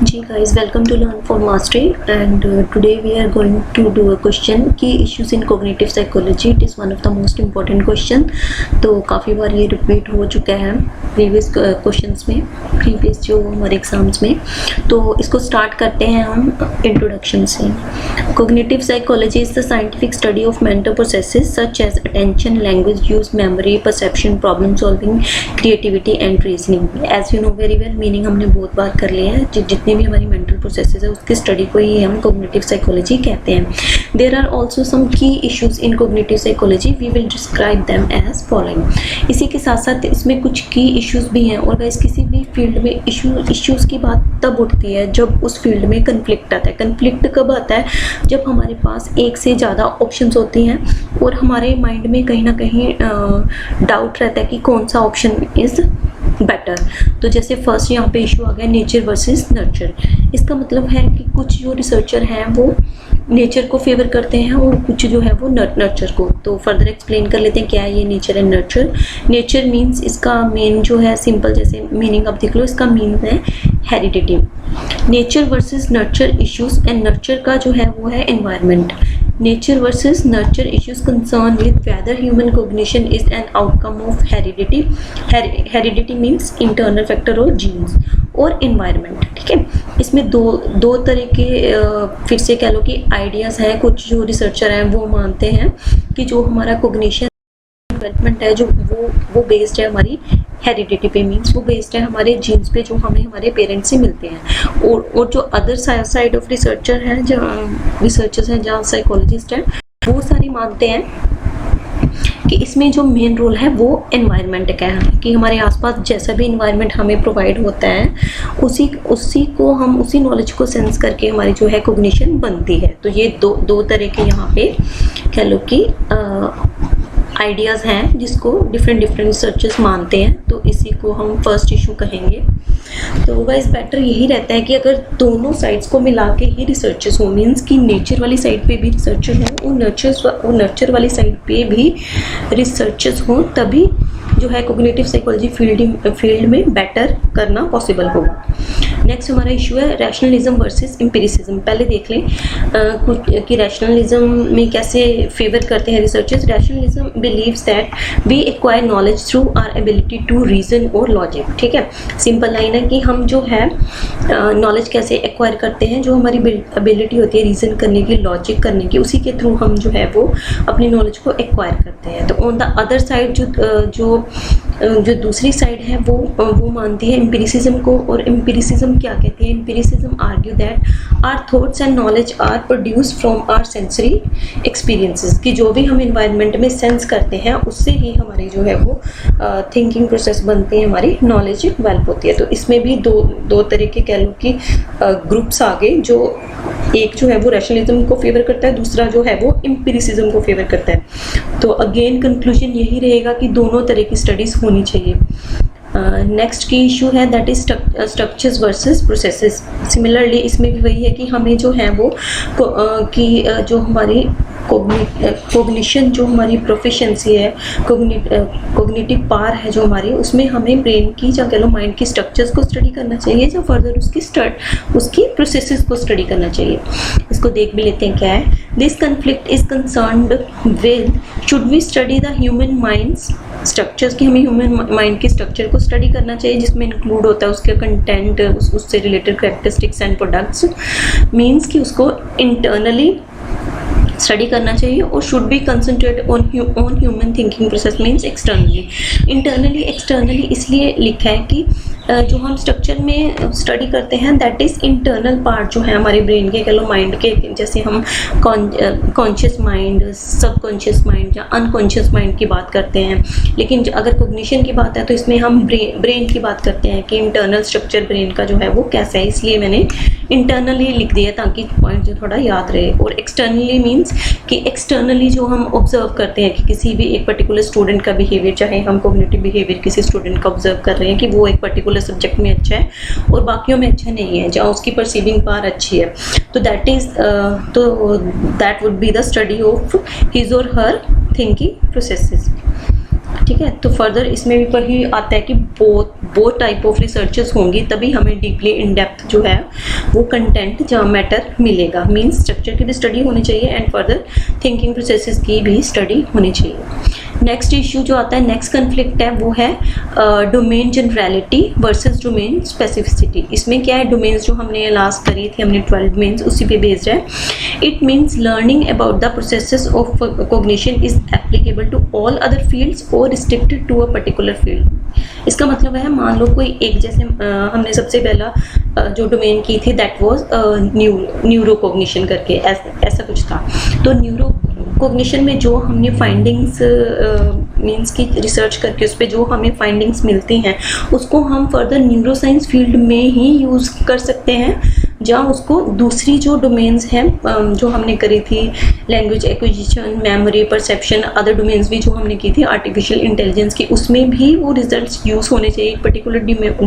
Ji guys, welcome to Learn for Mastery and today we are going to do a question key issues in cognitive psychology. It is one of the most important question. तो काफ़ी बार ये repeat हो चुका है previous questions में, previous जो हमारे exams में. तो इसको स्टार्ट करते हैं हम इंट्रोडक्शन से. Cognitive psychology is the scientific study of mental processes such as attention, language use, memory, perception, problem solving, creativity and reasoning. As you know very well, meaning हमने बहुत बार कर लिया है. जितनी भी हमारी मेंटल प्रोसेसेस है उसकी स्टडी को ही हम कॉग्निटिव साइकोलॉजी कहते हैं. There are also some key issues in cognitive psychology. We will describe them as following. इसी के साथ साथ इसमें कुछ की इश्यूज भी हैं. और गाइस, किसी भी फील्ड में इश्यूज की बात तब उठती है जब उस फील्ड में कन्फ्लिक्ट आता है. कन्फ्लिक्ट कब आता है? जब हमारे पास एक से ज़्यादा ऑप्शंस होती हैं और हमारे माइंड में कहीं ना कहीं डाउट रहता है कि कौन सा ऑप्शन इज़ बेटर. तो जैसे फर्स्ट यहाँ पे इशू आ गया नेचर वर्सेस नर्चर. इसका मतलब है कि कुछ जो रिसर्चर हैं वो नेचर को फेवर करते हैं और कुछ जो है वो नर्चर को. तो फर्दर एक्सप्लेन कर लेते हैं क्या है ये nature and nurture. Nature means, इसका मेन जो है सिंपल जैसे मीनिंग आप देख लो, इसका मीन है heredity. Nature versus nurture issues and nurture का जो है वो है environment. Nature versus nurture issues concern with whether human cognition is an outcome of heredity. Heredity means internal factor और जीन्स और एनवायरनमेंट. ठीक है, इसमें दो तरह के फिर से कह लो कि आइडियाज़ हैं. कुछ जो रिसर्चर हैं वो मानते हैं कि जो हमारा कॉग्निशन डेवलपमेंट है जो वो बेस्ड है हमारी हेरिडिटी पे. मीन्स वो बेस्ड है हमारे जीन्स पे जो हमें हमारे पेरेंट्स से मिलते हैं. और जो अदर साइड ऑफ रिसर्चर हैं, रिसर्चर्स हैं जहाँ साइकोलॉजिस्ट हैं, वो सारी मानते हैं कि इसमें जो मेन रोल है वो एनवायरनमेंट का है. कि हमारे आसपास जैसा भी एनवायरनमेंट हमें प्रोवाइड होता है उसी को हम उसी नॉलेज को सेंस करके हमारी जो है कॉग्निशन बनती है. तो ये दो तरह के यहाँ पे कह लो कि आइडियाज़ हैं जिसको डिफरेंट रिसर्चर्स मानते हैं. तो इसी को हम फर्स्ट इशू कहेंगे. तो गाइस, बेटर यही रहता है कि अगर दोनों साइड्स को मिला के ही रिसर्चर्स हो, मीन्स कि नेचर वाली साइड पे भी रिसर्चर हो और नर्चर वाली साइड पे भी रिसर्चर्स हो, तभी जो है कॉग्निटिव साइकोलॉजी फील्ड में बेटर करना पॉसिबल होगा. नेक्स्ट हमारा इशू है रैशनलिज्म वर्सेस एम्पिरिसिज्म. पहले देख लें कुछ कि रैशनलिज्म में कैसे फेवर करते हैं researchers. Rationalism believes that we acquire knowledge through our ability to reason और लॉजिक. ठीक है, सिंपल लाइन है कि हम जो है नॉलेज कैसे एक्वायर करते हैं, जो हमारी एबिलिटी होती है रीजन करने की, लॉजिक करने की, उसी के थ्रू हम जो है वो अपनी नॉलेज को एक्वायर करते हैं. तो ऑन द अदर साइड जो दूसरी साइड है वो मानती है एम्पिरिसिज्म को. और एम्पिरिसिज्म क्या कहती है? Empiricism argue that our thoughts and knowledge are produced from our sensory experiences. कि जो भी हम एनवायरनमेंट में सेंस करते हैं उससे ही हमारी जो है वो थिंकिंग प्रोसेस बनती है, हमारी नॉलेज डेवलप होती है. तो इसमें भी दो तरह के कह लो कि ग्रुप्स आ गए. जो एक जो है वो रैशनलिज्म को फेवर करता है, दूसरा जो है वो एम्पिरिसिज्म को फेवर करता है. तो अगेन कंक्लूजन यही रहेगा कि दोनों तरह की स्टडीज होनी चाहिए. नेक्स्ट की इशू है that is structures versus processes. Similarly इसमें भी वही है कि हमें जो है वो जो हमारी कॉग्निशन, जो हमारी प्रोफिशिएंसी है, कॉग्निटिव पावर है जो हमारी, उसमें हमें ब्रेन की या कह लो माइंड की स्ट्रक्चर्स को स्टडी करना चाहिए या फर्दर उसकी प्रोसेसेस को स्टडी करना चाहिए. इसको देख भी लेते हैं क्या है. This conflict is concerned with should we study the human mind's structures. की हमें ह्यूमन माइंड के स्ट्रक्चर को स्टडी करना चाहिए जिसमें इंक्लूड होता है उसके कंटेंट, उससे related characteristics and products. Means कि उसको इंटरनली स्टडी करना चाहिए. और should be concentrate on human thinking process. Means externally. Externally इसलिए लिखा है कि जो हम स्ट्रक्चर में स्टडी करते हैं दैट इज़ इंटरनल पार्ट जो है हमारे ब्रेन के, कह लो माइंड के. जैसे हम कॉन्शियस माइंड, सबकॉन्शियस माइंड या अनकॉन्शियस माइंड की बात करते हैं. लेकिन अगर कॉग्निशन की बात है तो इसमें हम ब्रेन की बात करते हैं कि इंटरनल स्ट्रक्चर ब्रेन का जो है वो कैसा है. इसलिए मैंने इंटरनली लिख दिया ताकि पॉइंट जो थोड़ा याद रहे. और एक्सटर्नली मीन्स कि एक्सटर्नली जो हम ऑब्जर्व करते हैं कि किसी भी एक पर्टिकुलर स्टूडेंट का बिहेवियर, चाहे हम कॉग्निटिव बिहेवियर किसी स्टूडेंट का ऑब्जर्व कर रहे हैं कि वो एक पर्टिकुलर सब्जेक्ट में अच्छा है और बाकियों में अच्छा नहीं है, जहाँ उसकी परसीविंग पावर अच्छी है, तो that would be the study of his और हर थिंकिंग प्रोसेसेस. ठीक है। तो फर्दर इसमें भी वही आता है कि बोथ टाइप ऑफ रिसर्चेस होंगी, तभी हमें डीपली इन डेप्थ जो है वो कंटेंट जहाँ मैटर मिलेगा। मीन्स स्ट्रक्चर की भी स्टडी होनी चाहिए एंड फर्दर थिंकिंग प्रोसेसेस की भी स्टडी होनी चाहिए। नेक्स्ट इश्यू जो आता है, नेक्स्ट कन्फ्लिक्ट है, वो है domain generality versus domain specificity. इसमें क्या है, डोमेन्स जो हमने लास्ट करी थी, हमने 12 डोमेन्स, उसी पे बेस्ड है। It means learning about the processes of cognition is applicable to all other fields और restricted to a particular field. इसका मतलब है, मान लो कोई एक, जैसे हमने सबसे पहला जो डोमेन की थी दैट वाज न्यूरो कॉग्निशन करके ऐसा कुछ था। तो न्यूरो कॉग्निशन में जो हमने फाइंडिंग्स मीन्स की रिसर्च करके उस पर जो हमें फाइंडिंग्स मिलती हैं उसको हम फर्दर न्यूरो साइंस फील्ड में ही यूज़ कर सकते हैं, जहाँ उसको दूसरी जो डोमेन्स हैं जो हमने करी थी, language acquisition, memory, perception, other domains भी जो हमने की थी आर्टिफिशियल इंटेलिजेंस की, उसमें भी वो रिजल्ट्स यूज़ होने चाहिए एक पर्टिकुलर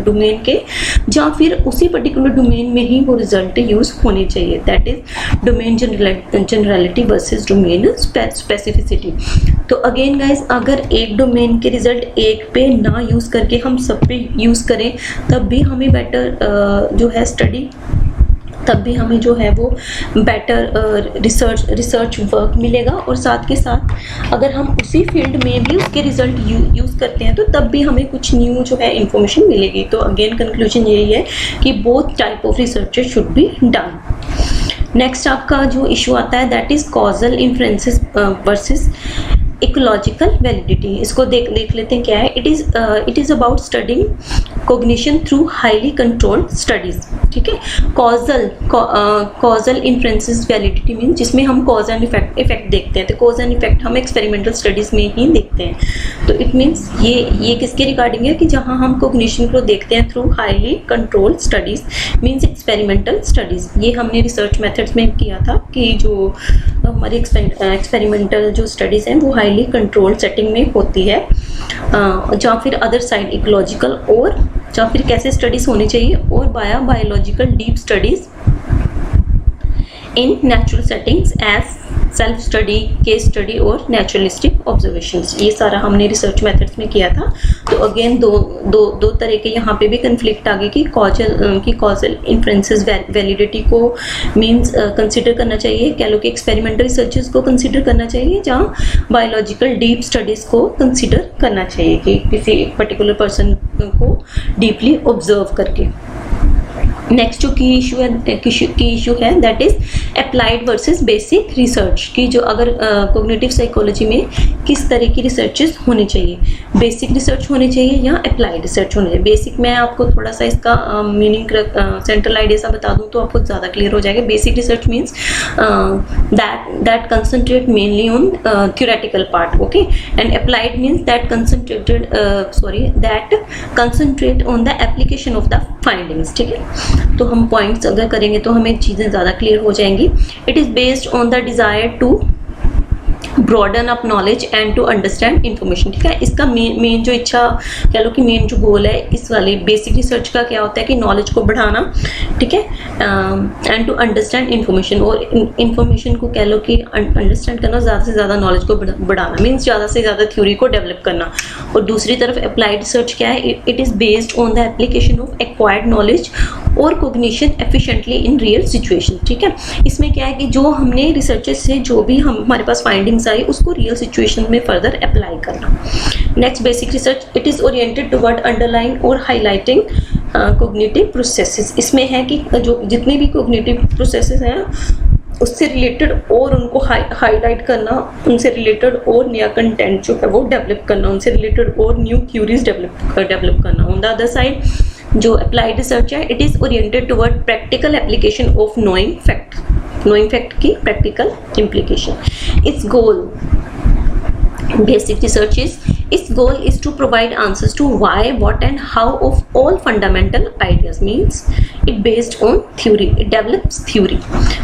डोमेन के, या फिर उसी पर्टिकुलर डोमेन में ही वो रिजल्ट यूज़ होने चाहिए। That is domain generality versus domain specificity. तो अगेन गाइज, अगर एक डोमेन के रिजल्ट एक पे ना यूज़ करके हम सब पे यूज़ करें, तब भी हमें बेटर जो है स्टडी, तब भी हमें जो है वो बेटर रिसर्च वर्क मिलेगा। और साथ के साथ अगर हम उसी फील्ड में भी उसके रिजल्ट यूज़ करते हैं तो तब भी हमें कुछ न्यू जो है इंफॉर्मेशन मिलेगी। तो अगेन कंक्लूजन यही है कि both type of research should be done. Next आपका जो इशू आता है that is causal inferences versus ecological validity. इसको देख लेते हैं क्या है। It is about studying cognition through highly controlled studies. ठीक है। कॉजल इन्फ्रेंसेस वैलिडिटी मीन जिसमें हम कॉज एंड इफेक्ट देखते हैं। तो कॉज एंड इफेक्ट हम एक्सपेरिमेंटल स्टडीज़ में ही देखते हैं। तो इट मीन्स ये किसके रिगार्डिंग है कि जहाँ हम कॉग्निशन को देखते हैं through highly controlled studies means experimental studies. ये हमने रिसर्च मेथड्स में किया था कि जो हमारी एक्सपेरिमेंटल जो स्टडीज़ हैं वो हाईली कंट्रोल्ड सेटिंग में होती है, जहाँ फिर अदर साइड इकोलॉजिकल और जहाँ फिर कैसे स्टडीज़ होनी चाहिए और biological deep studies in natural settings as self study, case study और नेचुरलिस्टिक ऑब्जर्वेशंस। ये सारा हमने रिसर्च मेथड्स में किया था। तो अगेन दो तरह के यहाँ पे भी कन्फ्लिक्ट आ गए कि कॉजल इन्फ्रेंसेस वैलिडिटी को मीन्स कंसिडर करना चाहिए, कह लो कि एक्सपेरिमेंटल रिसर्चेस को कंसिडर करना चाहिए, जहाँ बायोलॉजिकल डीप स्टडीज़ को कंसिडर करना चाहिए कि किसी पर्टिकुलर पर्सन को डीपली ऑब्जर्व करके। नेक्स्ट जो की इशू है that is applied versus basic research की, जो अगर कॉग्निटिव साइकोलॉजी में किस तरह की रिसर्चेस होनी चाहिए, बेसिक रिसर्च होनी चाहिए या अप्लाइड रिसर्च होनी चाहिए। बेसिक मैं आपको थोड़ा सा इसका मीनिंग सेंट्रल आइडिया सा बता दूं तो आपको ज़्यादा क्लियर हो जाएगा। Basic research means that concentrate mainly on theoretical part, okay, and applied means that concentrate on the application of the findings। ठीक है। तो हम पॉइंट्स अगर करेंगे तो हमें चीज़ें ज़्यादा क्लियर हो जाएंगी। It is based on the desire to broaden up knowledge and to understand information. ठीक है। इसका मेन जो इच्छा कह लो कि मेन जो गोल है इस वाले बेसिक रिसर्च का क्या होता है कि नॉलेज को बढ़ाना। ठीक है। एंड टू अंडरस्टैंड इन्फॉर्मेशन, और इन्फॉर्मेशन को कह लो कि अंडरस्टैंड करना, ज़्यादा से ज़्यादा नॉलेज को बढ़ाना मीन्स ज़्यादा से ज़्यादा थ्योरी को डेवलप करना। और दूसरी तरफ अप्लाइड रिसर्च क्या है, it is based on the application of acquired knowledge और cognition efficiently in real situation. ठीक है। इसमें क्या है कि जो हमने रिसर्चेस से जो भी हमारे पास फाइंडिंग्स आई उसको रियल सिचुएशन में फर्दर अप्लाई करना। Next basic research, it is oriented toward underline और हाईलाइटिंग कॉग्निटिव प्रोसेसेस। इसमें है कि जो जितने भी कॉग्निटिव प्रोसेसेस हैं उससे रिलेटेड और उनको हाईलाइट करना, उनसे रिलेटेड और नया कंटेंट जो है वो डेवलप करना, उनसे रिलेटेड और न्यू थ्योरीज डेवलप करना। ऑन द अदर साइड जो अप्लाइड रिसर्च है, it is oriented toward practical application of knowing fact की practical implication. Its goal basic research is, its goal is to provide answers to why, what and how of all fundamental ideas, means it based on theory, it develops theory.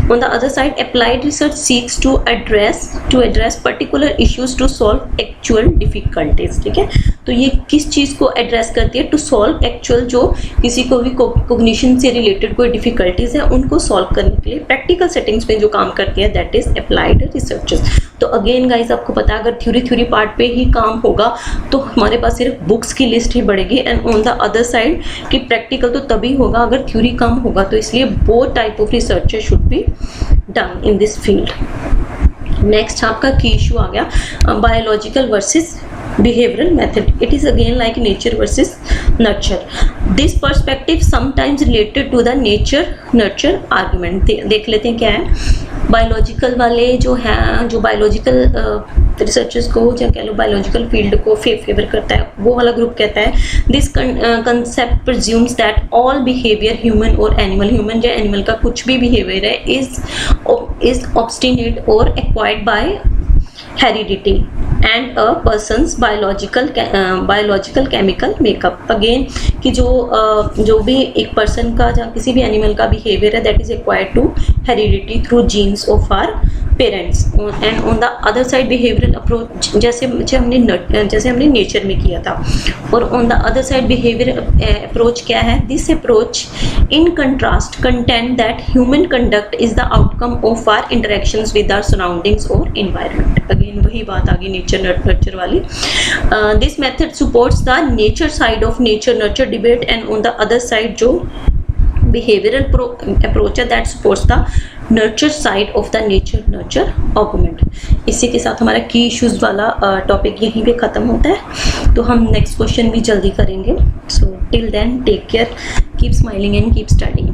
On the other side, applied research seeks to address particular issues to solve actual difficulties। ठीक है। तो ये किस चीज़ को address करती है? To solve actual, जो किसी को भी कोग्निशन से रिलेटेड कोई डिफिकल्टीज है उनको सॉल्व करने के लिए प्रैक्टिकल सेटिंग्स में जो काम करती है, दैट इज अप्लाइड रिसर्चेस। तो अगेन गाइज आपको पता है अगर थ्योरी पार्ट पे ही काम होगा तो हमारे पास सिर्फ बुक्स की लिस्ट ही बढ़ेगी, and on the other side कि प्रैक्टिकल तो तभी होगा अगर थ्योरी कम होगा। तो इसलिए both type of research should be done in this field. Next आपका की इशू आ गया biological versus behavioral method. It is again like nature versus nurture. This perspective sometimes related to the nature nurture argument. देख लेते हैं क्या है। Biological वाले जो हैं, जो बायोलॉजिकल रिसर्चर्स को या कह लो बायोलॉजिकल फील्ड को फेवर करता है, वो वाला ग्रुप कहता है this concept presumes that all behaviour human और एनिमल, ह्यूमन या एनिमल का कुछ भी बिहेवियर है इज ऑब्स्टिनेट और acquired by heredity and a person's biological chemical makeup. Again कि जो भी एक पर्सन का या किसी भी एनिमल का बिहेवियर है that is acquired to heredity through genes of our parents. And on the other side behavioural approach जैसे हमने नेचर में किया था, और on the other side behaviour approach क्या है? This approach in contrast content that human conduct is the outcome of our interactions with our surroundings और environment. Again वही बात आ गई नेचर नर्चर वाली। This method supports the nature side of nature nurture debate, and on the other side जो behavioral approach है that supports the nurture side of the nature nurture argument। इसी के साथ हमारा की इश्यूज वाला टॉपिक यहीं पे ख़त्म होता है। तो हम नेक्स्ट क्वेश्चन भी जल्दी करेंगे। So till then take care, keep smiling and keep studying.